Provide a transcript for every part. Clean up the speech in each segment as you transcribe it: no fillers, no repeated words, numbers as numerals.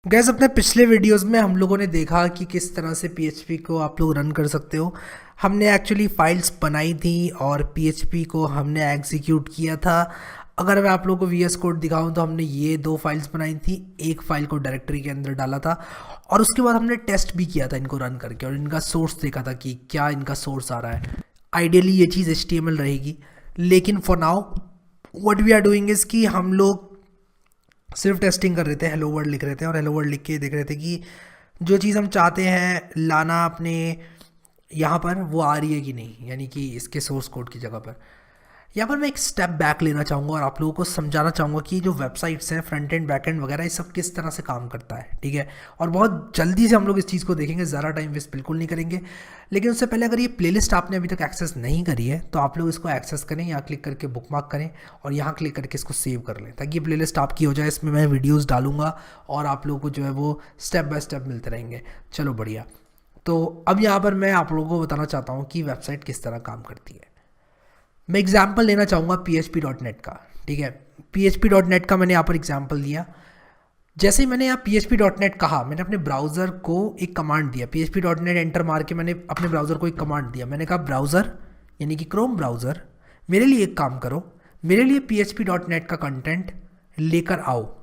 Gas अपने पिछले videos में हम लोगों ने देखा कि किस तरह से पीएचपी को आप लोग रन कर सकते हो। हमने एक्चुअली फाइल्स बनाई थी और पीएचपी को हमने एग्जीक्यूट किया था। अगर मैं आप लोगों को वीएस कोड दिखाऊं तो हमने ये दो फाइल्स बनाई थी, एक फाइल को डायरेक्टरी के अंदर डाला था और उसके बाद हमने टेस्ट भी किया था इनको रन करके और इनका सोर्स देखा था कि क्या इनका सोर्स आ रहा है। आइडियली ये चीज़ HTML रहेगी, लेकिन for now what we are doing is कि हम लोग सिर्फ टेस्टिंग कर रहे थे, हेलो वर्ल्ड लिख रहे थे और हेलो वर्ल्ड लिख के देख रहे थे कि जो चीज़ हम चाहते हैं लाना अपने यहाँ पर वो आ रही है कि नहीं, यानी कि इसके सोर्स कोड की जगह पर। यहाँ पर मैं एक स्टेप बैक लेना चाहूँगा और आप लोगों को समझाना चाहूँगा कि जो वेबसाइट्स हैं फ्रंट एंड बैक एंड वगैरह ये सब किस तरह से काम करता है, ठीक है। और बहुत जल्दी से हम लोग इस चीज़ को देखेंगे, ज़्यादा टाइम वेस्ट बिल्कुल नहीं करेंगे। लेकिन उससे पहले अगर ये प्लेलिस्ट आपने अभी तक एक्सेस नहीं करी है तो आप लोग इसको एक्सेस करें, यहाँ क्लिक करके बुकमार्क करें और यहाँ क्लिक करके इसको सेव कर लें ताकि ये प्लेलिस्ट आपकी हो जाए। इसमें मैं वीडियोज़ डालूंगा और आप लोगों को जो है वो स्टेप बाय स्टेप मिलते रहेंगे। चलो बढ़िया। तो अब यहाँ पर मैं आप लोगों को बताना चाहता हूँ कि वेबसाइट किस तरह काम करती है। मैं एग्जाम्पल लेना चाहूँगा PHP.net का, ठीक है। PHP.net का मैंने यहाँ पर एग्जाम्पल दिया। जैसे ही मैंने यहाँ PHP.net कहा, मैंने अपने ब्राउज़र को एक कमांड दिया, PHP.net एंटर मार के मैंने अपने ब्राउज़र को एक कमांड दिया। मैंने कहा ब्राउज़र यानी कि क्रोम ब्राउज़र मेरे लिए एक काम करो, मेरे लिए PHP.net का कंटेंट लेकर आओ।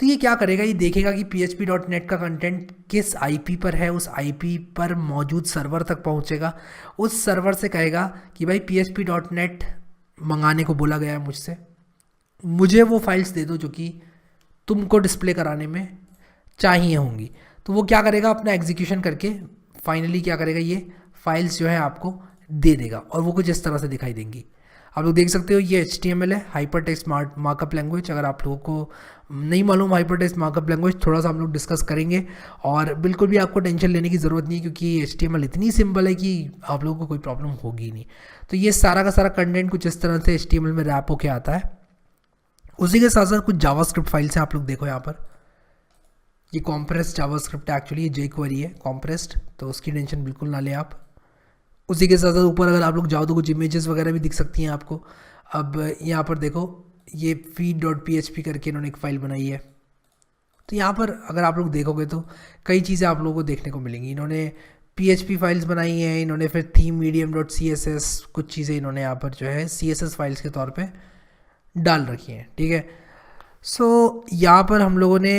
तो ये क्या करेगा, ये देखेगा कि PHP.net का कंटेंट किस IP पर है, उस IP पर मौजूद सर्वर तक पहुंचेगा। उस सर्वर से कहेगा कि भाई PHP.net मंगाने को बोला गया है मुझसे, मुझे वो फाइल्स दे दो जो कि तुमको डिस्प्ले कराने में चाहिए होंगी। तो वो क्या करेगा, अपना एग्जीक्यूशन करके फाइनली क्या करेगा, ये फाइल्स जो है आपको दे देगा और वो कुछ इस तरह से दिखाई देंगी। आप लोग देख सकते हो ये HTML है, हाइपर टेक्स्ट मार्कअप लैंग्वेज। अगर आप लोगों को नहीं मालूम हाइपर टेक्स्ट मार्कअप लैंग्वेज, थोड़ा सा हम लोग डिस्कस करेंगे और बिल्कुल भी आपको टेंशन लेने की ज़रूरत नहीं है क्योंकि HTML इतनी सिंपल है कि आप लोगों को कोई प्रॉब्लम होगी नहीं। तो ये सारा का सारा कंटेंट कुछ इस तरह से HTML में रैप होके आता है। उसी के साथ साथ कुछ जावास्क्रिप्ट फाइल्स हैं, आप लोग देखो यहाँ पर। ये कॉम्प्रेस्ड जावास्क्रिप्ट है, एक्चुअली ये jQuery है कॉम्प्रेस्ड, तो उसकी टेंशन बिल्कुल ना लें आप। उसी के साथ साथ ऊपर अगर आप लोग जाओ तो कुछ इमेजेस वगैरह भी दिख सकती हैं आपको। अब यहाँ पर देखो ये feed.php करके इन्होंने एक फ़ाइल बनाई है। तो यहाँ पर अगर आप लोग देखोगे तो कई चीज़ें आप लोगों को देखने को मिलेंगी। इन्होंने PHP फाइल्स बनाई हैं, इन्होंने फिर थीम medium.css कुछ चीज़ें इन्होंने यहाँ पर जो है CSS फाइल्स के तौर पे डाल रखी हैं, ठीक है। सो यहाँ पर हम लोगों ने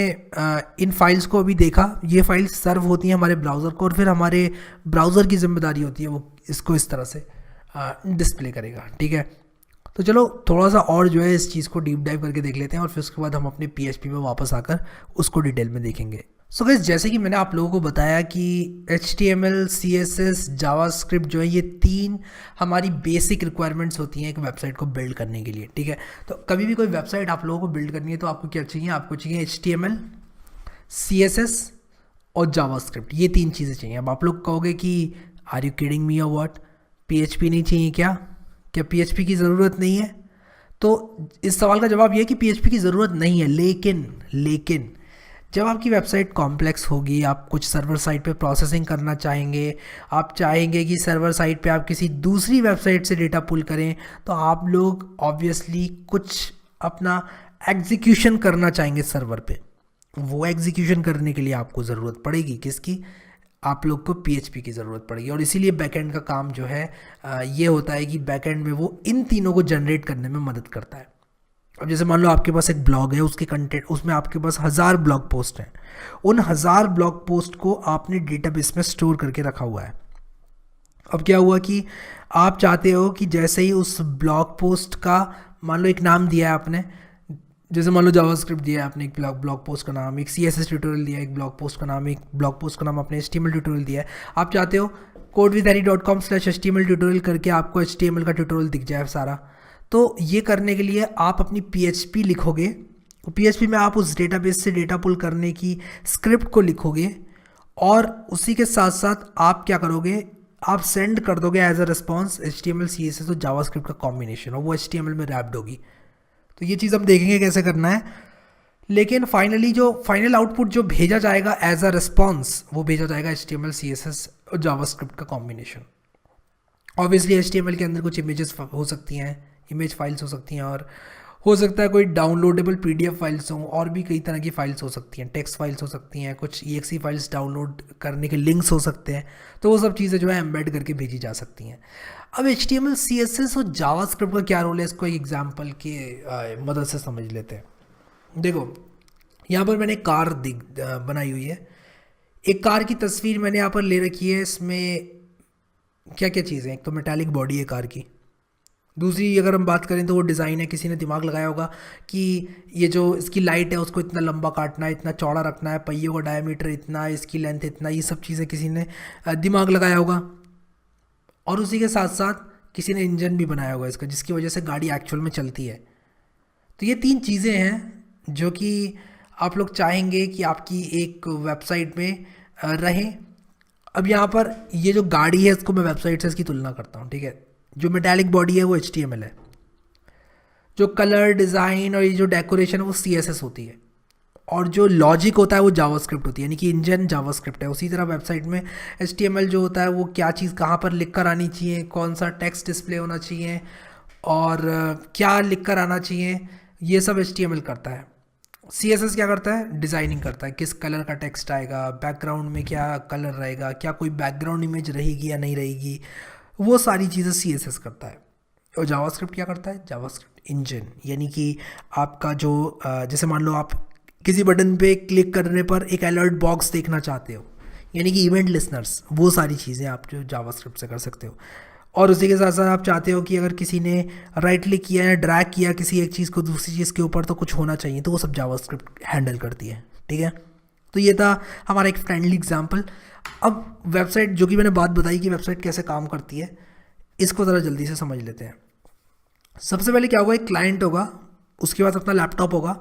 इन फाइल्स को अभी देखा। ये फाइल्स सर्व होती हैं हमारे ब्राउज़र को और फिर हमारे ब्राउज़र की जिम्मेदारी होती है वो इसको इस तरह से डिस्प्ले करेगा, ठीक है। तो चलो थोड़ा सा और जो है इस चीज़ को डीप डाइव करके देख लेते हैं और फिर उसके बाद हम अपने PHP में वापस आकर उसको डिटेल में देखेंगे। सो गाइस, जैसे कि मैंने आप लोगों को बताया कि HTML, CSS, जावास्क्रिप्ट जो है ये तीन हमारी बेसिक रिक्वायरमेंट्स होती हैं एक वेबसाइट को बिल्ड करने के लिए, ठीक है। तो कभी भी कोई वेबसाइट आप लोगों को बिल्ड करनी है तो आपको क्या चाहिए, आपको चाहिए HTML, CSS और जावास्क्रिप्ट, ये तीन चीज़ें चाहिए। अब आप लोग कहोगे कि आर यू किडिंग मी और व्हाट, PHP नहीं चाहिए क्या, क्या PHP की ज़रूरत नहीं है? तो इस सवाल का जवाब ये है कि PHP की ज़रूरत नहीं है, लेकिन जब आपकी वेबसाइट कॉम्प्लेक्स होगी, आप कुछ सर्वर साइट पे प्रोसेसिंग करना चाहेंगे, आप चाहेंगे कि सर्वर साइट पे आप किसी दूसरी वेबसाइट से डेटा पुल करें, तो आप लोग ऑब्वियसली कुछ अपना एग्जीक्यूशन करना चाहेंगे सर्वर पे। वो एग्जीक्यूशन करने के लिए आपको ज़रूरत पड़ेगी किसकी, आप लोग को PHP की ज़रूरत पड़ेगी। और इसीलिए बैकएंड का काम जो है ये होता है कि बैकएंड में वो इन तीनों को जनरेट करने में मदद करता है। अब जैसे मान लो आपके पास एक ब्लॉग है, उसके कंटेंट, उसमें आपके पास 1000 ब्लॉग पोस्ट हैं। उन 1000 ब्लॉग पोस्ट को आपने डेटाबेस में स्टोर करके रखा हुआ है। अब क्या हुआ कि आप चाहते हो कि जैसे ही उस ब्लॉग पोस्ट का मान लो एक नाम दिया है आपने, जैसे मान लो जावास्क्रिप्ट दिया है आपने एक ब्लॉग पोस्ट का नाम, एक CSS ट्यूटोरियल दिया है एक ब्लॉग पोस्ट का नाम, एक ब्लॉग पोस्ट का नाम आपने HTML ट्यूटोरियल दिया है। आप चाहते हो codewithharry.com/HTML ट्यूटोरियल करके आपको HTML का ट्यूटोरियल दिख जाए सारा। तो ये करने के लिए आप अपनी PHP लिखोगे, PHP में आप उस डेटाबेस से डेटा पुल करने की स्क्रिप्ट को लिखोगे और उसी के साथ साथ आप क्या करोगे, आप सेंड कर दोगे as a response HTML, CSS और जावास्क्रिप्ट का कॉम्बिनेशन, और वो HTML में रैप्ड होगी। तो ये चीज़ हम देखेंगे कैसे करना है। लेकिन फाइनली जो फाइनल आउटपुट जो भेजा जाएगा एज अ रिस्पॉन्स, वो भेजा जाएगा HTML, CSS और जावास्क्रिप्ट का कॉम्बिनेशन। ऑब्वियसली HTML के अंदर कुछ इमेजेस हो सकती हैं, इमेज फाइल्स हो सकती हैं और हो सकता है कोई डाउनलोडेबल पीडीएफ फाइल्स हों, और भी कई तरह की फाइल्स हो सकती हैं, टेक्स्ट फाइल्स हो सकती हैं, कुछ ईएक्सी फाइल्स डाउनलोड करने के लिंक्स हो सकते हैं। तो वो सब चीज़ें जो है एम्बेड करके भेजी जा सकती हैं। अब HTML CSS और जावास्क्रिप्ट का क्या रोल है, इसको एक एग्जांपल की मदद से समझ लेते हैं। देखो यहाँ पर मैंने एक कार बनाई हुई है। एक कार की तस्वीर मैंने यहाँ पर ले रखी है। इसमें क्या क्या चीज़ें, एक तो मेटालिक बॉडी है कार की, दूसरी अगर हम बात करें तो वो डिज़ाइन है। किसी ने दिमाग लगाया होगा कि ये जो इसकी लाइट है उसको इतना लंबा काटना है, इतना चौड़ा रखना है, पहियों का डायमीटर इतना, इसकी लेंथ इतना, ये सब चीज़ें किसी ने दिमाग लगाया होगा। और उसी के साथ साथ किसी ने इंजन भी बनाया होगा इसका, जिसकी वजह से गाड़ी एक्चुअल में चलती है। तो ये 3 चीज़ें हैं जो कि आप लोग चाहेंगे कि आपकी एक वेबसाइट में रहें। अब यहाँ पर ये जो गाड़ी है इसको मैं वेबसाइट से इसकी तुलना करता हूँ, ठीक है। जो मेटालिक बॉडी है वो HTML है, जो कलर डिज़ाइन और ये जो डेकोरेशन है वो CSS होती है, और जो लॉजिक होता है वो जावास्क्रिप्ट होती है, यानी कि इंजन जावास्क्रिप्ट है। उसी तरह वेबसाइट में HTML जो होता है वो क्या चीज़ कहाँ पर लिख कर आनी चाहिए, कौन सा टेक्स्ट डिस्प्ले होना चाहिए और क्या लिख कर आना चाहिए, ये सब HTML करता है। CSS क्या करता है, डिज़ाइनिंग करता है, किस कलर का टेक्स्ट आएगा, बैकग्राउंड में क्या कलर रहेगा, क्या कोई बैकग्राउंड इमेज रहेगी या नहीं रहेगी, वो सारी चीज़ें CSS करता है। और जावास्क्रिप्ट क्या करता है, जावास्क्रिप्ट इंजन, यानी कि आपका जो जैसे मान लो आप किसी बटन पे क्लिक करने पर एक अलर्ट बॉक्स देखना चाहते हो, यानी कि इवेंट लिसनर्स, वो सारी चीज़ें आप जो जावास्क्रिप्ट से कर सकते हो। और उसी के साथ साथ आप चाहते हो कि अगर किसी ने राइट क्लिक किया या ड्रैग किया किसी एक चीज़ को दूसरी चीज़ के ऊपर तो कुछ होना चाहिए, तो वो सब जावास्क्रिप्ट हैंडल करती है, ठीक है। तो ये था हमारा एक फ्रेंडली एग्जांपल। अब वेबसाइट, जो कि मैंने बात बताई कि वेबसाइट कैसे काम करती है, इसको ज़रा जल्दी से समझ लेते हैं। सबसे पहले क्या होगा, एक क्लाइंट होगा, उसके बाद अपना लैपटॉप होगा।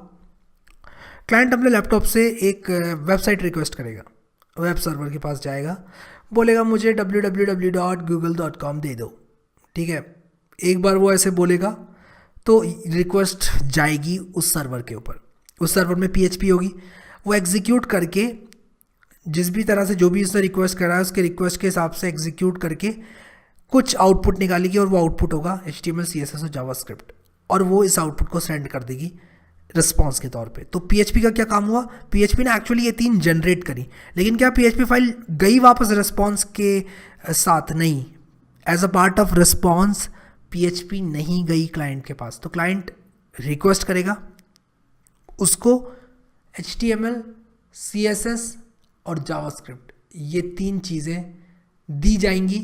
क्लाइंट अपने लैपटॉप से एक वेबसाइट रिक्वेस्ट करेगा, वेब सर्वर के पास जाएगा, बोलेगा मुझे www.google.com दे दो, ठीक है। एक बार वो ऐसे बोलेगा तो रिक्वेस्ट जाएगी उस सर्वर के ऊपर, उस सर्वर में PHP होगी, वो एग्जीक्यूट करके जिस भी तरह से जो भी उसने रिक्वेस्ट करा है उसके रिक्वेस्ट के हिसाब से एग्जीक्यूट करके कुछ आउटपुट निकालेगी, और वो आउटपुट होगा HTML CSS और जावास्क्रिप्ट, और वो इस आउटपुट को सेंड कर देगी रिस्पॉन्स के तौर पे। तो PHP का क्या काम हुआ, PHP ने एक्चुअली ये 3 जनरेट करी, लेकिन क्या PHP फाइल गई वापस रिस्पॉन्स के साथ, नहीं, as a part of response PHP नहीं गई क्लाइंट के पास। तो क्लाइंट रिक्वेस्ट करेगा, उसको HTML CSS और जावास्क्रिप्ट ये 3 चीज़ें दी जाएंगी,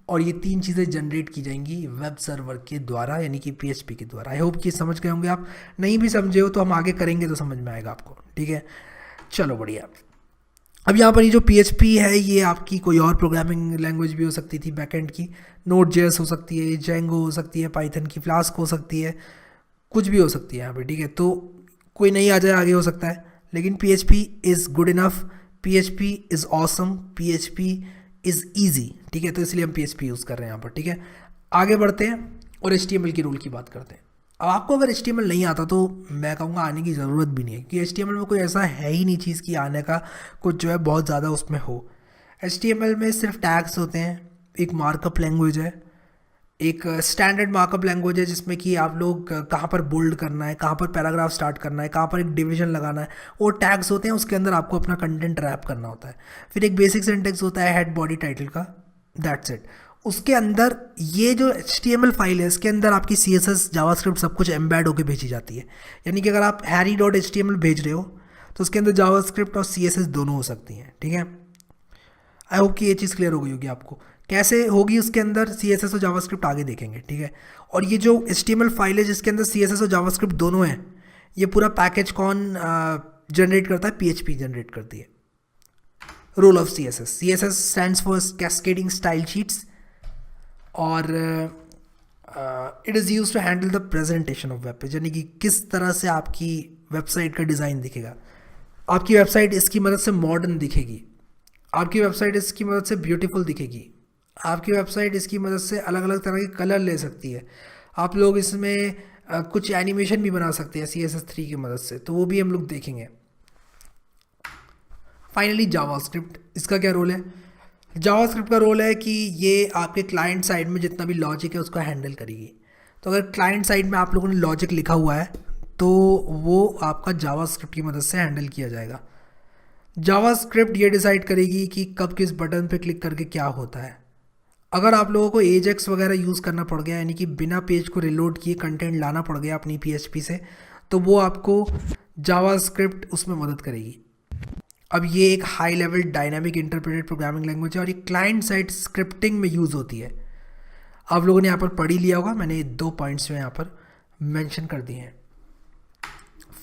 और ये 3 चीज़ें जनरेट की जाएंगी वेब सर्वर के द्वारा, यानी कि PHP के द्वारा। आई होप कि समझ गए होंगे आप, नहीं भी समझे हो तो हम आगे करेंगे तो समझ में आएगा आपको, ठीक है। चलो बढ़िया। अब यहाँ पर ये जो PHP है ये आपकी कोई और प्रोग्रामिंग लैंग्वेज भी हो सकती थी बैकएंड की, Node.js हो सकती है, Django हो सकती है, पाइथन की फ्लास्क हो सकती है, कुछ भी हो सकती है यहाँ पर, ठीक है। तो कोई नहीं आ जाए आगे हो सकता है, लेकिन PHP is good enough, PHP is awesome, PHP is easy, ठीक है। तो इसलिए हम PHP यूज़ कर रहे हैं यहाँ पर, ठीक है। आगे बढ़ते हैं और HTML की रूल की बात करते हैं। अब आपको अगर HTML नहीं आता तो मैं कहूँगा आने की ज़रूरत भी नहीं है, कि HTML में कोई ऐसा है ही नहीं चीज़ की आने का कुछ जो है बहुत ज़्यादा उसमें हो। HTML में सिर्फ टैग्स होते हैं, एक मार्कअप लैंग्वेज है, एक स्टैंडर्ड मार्कअप लैंग्वेज है जिसमें कि आप लोग कहाँ पर बोल्ड करना है, कहाँ पर पैराग्राफ स्टार्ट करना है, कहाँ पर एक डिवीजन लगाना है, वो टैग्स होते हैं, उसके अंदर आपको अपना कंटेंट रैप करना होता है। फिर एक बेसिक सिंटेक्स होता है हेड बॉडी टाइटल का, दैट्स इट। उसके अंदर ये जो HTML फाइल है इसके अंदर आपकी CSS जावास्क्रिप्ट सब कुछ एम्बेड होकर भेजी जाती है, यानी कि अगर आप harry.html भेज रहे हो तो उसके अंदर जावास्क्रिप्ट और CSS दोनों हो सकती हैं, ठीक है। आई होप कि ये चीज़ क्लियर हो गई होगी आपको, कैसे होगी उसके अंदर CSS और जावास्क्रिप्ट आगे देखेंगे, ठीक है। और ये जो HTML फाइल है जिसके अंदर CSS और जावास्क्रिप्ट दोनों हैं, ये पूरा पैकेज कौन जनरेट करता है, PHP जनरेट करती है। Role of CSS stands for cascading style sheets, और it is use to handle the presentation of web page, यानी कि किस तरह से आपकी वेबसाइट का डिज़ाइन दिखेगा। आपकी वेबसाइट इसकी मदद से मॉडर्न दिखेगी, आपकी वेबसाइट इसकी मदद से ब्यूटीफुल दिखेगी, आपकी वेबसाइट इसकी मदद से अलग अलग तरह के कलर ले सकती है। आप लोग इसमें कुछ एनिमेशन भी बना सकते हैं CSS3 की मदद से, तो वो भी हम लोग देखेंगे। फाइनली जावास्क्रिप्ट, इसका क्या रोल है, जावास्क्रिप्ट का रोल है कि ये आपके क्लाइंट साइड में जितना भी लॉजिक है उसको हैंडल करेगी। तो अगर क्लाइंट साइड में आप लोगों ने लॉजिक लिखा हुआ है, तो वो आपका जावास्क्रिप्ट की मदद से हैंडल किया जाएगा। जावास्क्रिप्ट ये डिसाइड करेगी कि कब किस बटन पे क्लिक करके क्या होता है। अगर आप लोगों को एजेक्स वगैरह यूज़ करना पड़ गया, यानी कि बिना पेज को रिलोड किए कंटेंट लाना पड़ गया अपनी PHP से, तो वो आपको जावास्क्रिप्ट उसमें मदद करेगी। अब ये एक high level dynamic interpreted programming language है और ये क्लाइंट साइड स्क्रिप्टिंग में यूज़ होती है। आप लोगों ने यहाँ पर पढ़ ही लिया होगा, मैंने 2 पॉइंट्स में यहाँ पर मेंशन कर दिए हैं।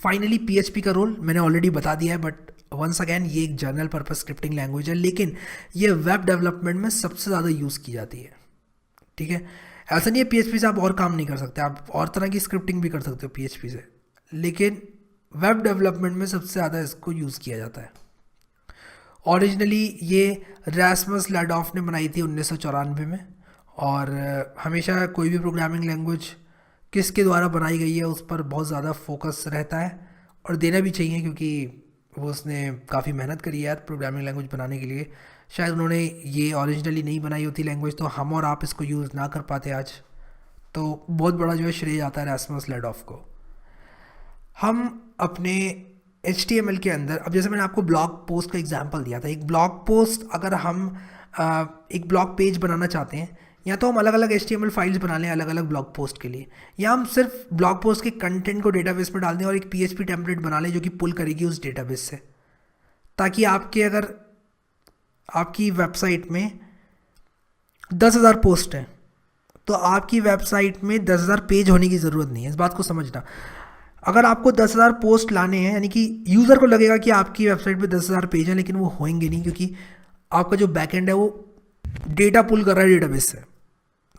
फाइनली PHP का रोल मैंने ऑलरेडी बता दिया है, बट वंस अगेन ये एक जनरल पर्पस स्क्रिप्टिंग लैंग्वेज है, लेकिन ये वेब डेवलपमेंट में सबसे ज़्यादा यूज़ की जाती है। ठीक है, ऐसा नहीं है PHP से आप और काम नहीं कर सकते, आप और तरह की स्क्रिप्टिंग भी कर सकते हो PHP से, लेकिन वेब डेवलपमेंट में सबसे ज़्यादा इसको यूज़ किया जाता है। ओरिजिनली ये रास्मस लैडॉफ ने बनाई थी 1994 में, और हमेशा कोई भी प्रोग्रामिंग लैंग्वेज किसके द्वारा बनाई गई है उस पर बहुत ज़्यादा फोकस रहता है, और देना भी चाहिए, क्योंकि वो उसने काफ़ी मेहनत करी है यार प्रोग्रामिंग लैंग्वेज बनाने के लिए। शायद उन्होंने ये ओरिजिनली नहीं बनाई होती लैंग्वेज तो हम और आप इसको यूज़ ना कर पाते आज। तो बहुत बड़ा जो है श्रेय जाता है रास्मस लैडॉफ को। हम अपने HTML के अंदर, अब जैसे मैंने आपको ब्लॉग पोस्ट का एग्जांपल दिया था, एक ब्लॉग पोस्ट अगर हम एक ब्लॉग पेज बनाना चाहते हैं, या तो हम अलग अलग HTML फाइल्स बना लें अलग अलग ब्लॉग पोस्ट के लिए, या हम सिर्फ ब्लॉग पोस्ट के कंटेंट को डेटाबेस में डाल दें और एक PHP टेम्पलेट बना लें जो कि पुल करेगी उस डेटाबेस से, ताकि अगर आपकी वेबसाइट में 10,000 पोस्ट हैं तो आपकी वेबसाइट में 10,000 पेज होने की ज़रूरत नहीं है। इस बात को समझना, अगर आपको 10,000 पोस्ट लाने हैं, यानी कि यूज़र को लगेगा कि आपकी वेबसाइट पे 10,000 पेज हैं, लेकिन वो होंगे नहीं, क्योंकि आपका जो बैकएंड है वो डेटा पुल कर रहा है डेटाबेस से।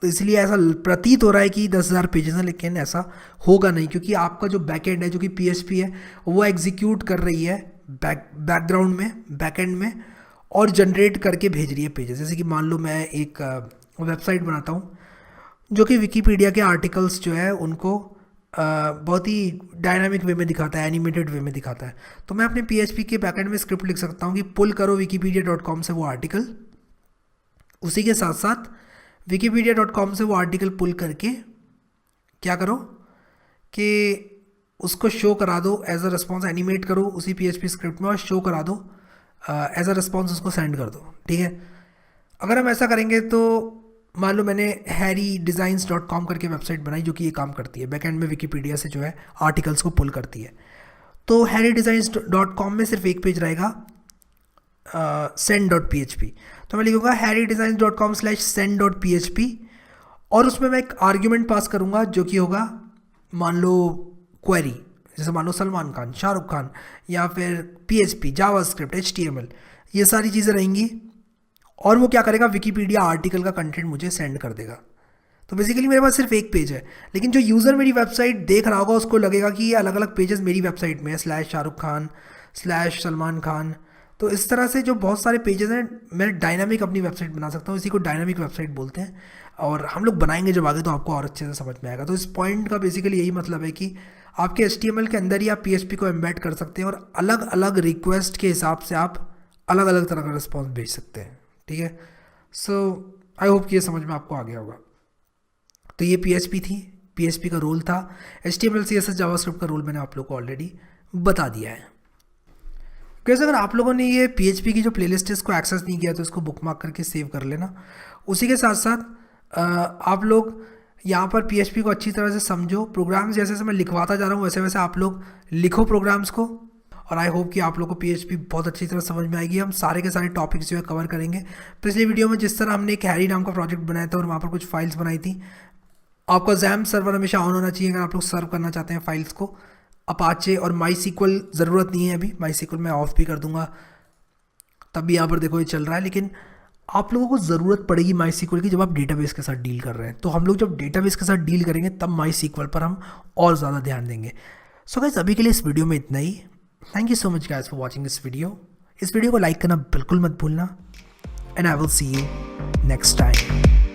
तो इसलिए ऐसा प्रतीत हो रहा है कि 10,000 पेजेस हैं, लेकिन ऐसा होगा नहीं, क्योंकि आपका जो बैकएंड है जो कि PHP है वो एग्जीक्यूट कर रही है बैकग्राउंड में, बैकएंड में, और जनरेट करके भेज रही है पेजेस। जैसे कि मान लो मैं एक वेबसाइट बनाता हूँ जो कि विकीपीडिया के आर्टिकल्स जो है उनको बहुत ही डायनामिक वे में दिखाता है, एनिमेटेड वे में दिखाता है, तो मैं अपने PHP के बैकएंड में स्क्रिप्ट लिख सकता हूँ कि पुल करो wikipedia.com से वो आर्टिकल, उसी के साथ साथ wikipedia.com से वो आर्टिकल पुल करके क्या करो कि उसको शो करा दो एज अ रिस्पॉन्स, एनिमेट करो उसी PHP स्क्रिप्ट में और शो करा दो एज अ रिस्पॉन्स, उसको सेंड कर दो। ठीक है, अगर हम ऐसा करेंगे तो मान लो मैंने harrydesigns.com करके वेबसाइट बनाई जो कि ये काम करती है, बैकएंड में विकीपीडिया से जो है आर्टिकल्स को पुल करती है। तो harrydesigns.com में सिर्फ एक पेज रहेगा send.php, तो मैं लिखूँगा harrydesigns.com/send.php, और उसमें मैं एक आर्ग्यूमेंट पास करूँगा जो कि होगा मान लो क्वेरी, जैसे मान लो सलमान खान, शाहरुख खान, या फिर PHP, जावास्क्रिप्ट, HTML, ये सारी चीज़ें रहेंगी, और वो क्या करेगा विकीपीडिया आर्टिकल का कंटेंट मुझे सेंड कर देगा। तो बेसिकली मेरे पास सिर्फ एक पेज है, लेकिन जो यूज़र मेरी वेबसाइट देख रहा होगा उसको लगेगा कि ये अलग अलग पेजेस मेरी वेबसाइट में है, /शाहरुख खान, /सलमान खान। तो इस तरह से जो बहुत सारे पेजेस हैं, मैं डायनामिक अपनी वेबसाइट बना सकता हूँ, इसी को डायनामिक वेबसाइट बोलते हैं, और हम लोग बनाएंगे जब आगे तो आपको और अच्छे से समझ में आएगा। तो इस पॉइंट का बेसिकली यही मतलब है कि आपके HTML के अंदर ही आप PHP को एम्बेड कर सकते हैं, और अलग अलग रिक्वेस्ट के हिसाब से आप अलग अलग तरह का रिस्पॉन्स भेज सकते हैं। ठीक है, सो आई होप कि ये समझ में आपको आ गया होगा। तो ये PHP थी, PHP का रोल था। HTML CSS जावास्क्रिप्ट का रोल मैंने आप लोग को ऑलरेडी बता दिया है। कैसे, अगर आप लोगों ने ये PHP की जो प्लेलिस्ट है इसको एक्सेस नहीं किया तो इसको बुकमार्क करके सेव कर लेना। उसी के साथ साथ आप लोग यहाँ पर PHP को अच्छी तरह से समझो, प्रोग्राम्स जैसे जैसे मैं लिखवाता जा रहा हूँ वैसे वैसे आप लोग लिखो प्रोग्राम्स को, और आई होप कि आप लोग को PHP बहुत अच्छी तरह समझ में आएगी। हम सारे के सारे टॉपिक्स जो है कवर करेंगे। पिछले वीडियो में जिस तरह हमने एक हैरी नाम का प्रोजेक्ट बनाया था और वहाँ पर कुछ फाइल्स बनाई थी, आपका XAMPP सर्वर हमेशा ऑन होना चाहिए अगर आप लोग सर्व करना चाहते हैं फाइल्स को। अपाचे और MySQL ज़रूरत नहीं है अभी, MySQL मैं ऑफ भी कर दूंगा, तब भी यहाँ पर देखो ये चल रहा है, लेकिन आप लोगों को ज़रूरत पड़ेगी MySQL की जब आप डेटाबेस के साथ डील कर रहे हैं। तो हम लोग जब डेटाबेस के साथ डील करेंगे तब MySQL पर हम और ज़्यादा ध्यान देंगे। सो गाइस, अभी के लिए इस वीडियो में इतना ही। Thank you so much guys for watching this video. इस वीडियो को लाइक करना बिल्कुल मत भूलना, and I will see you next time.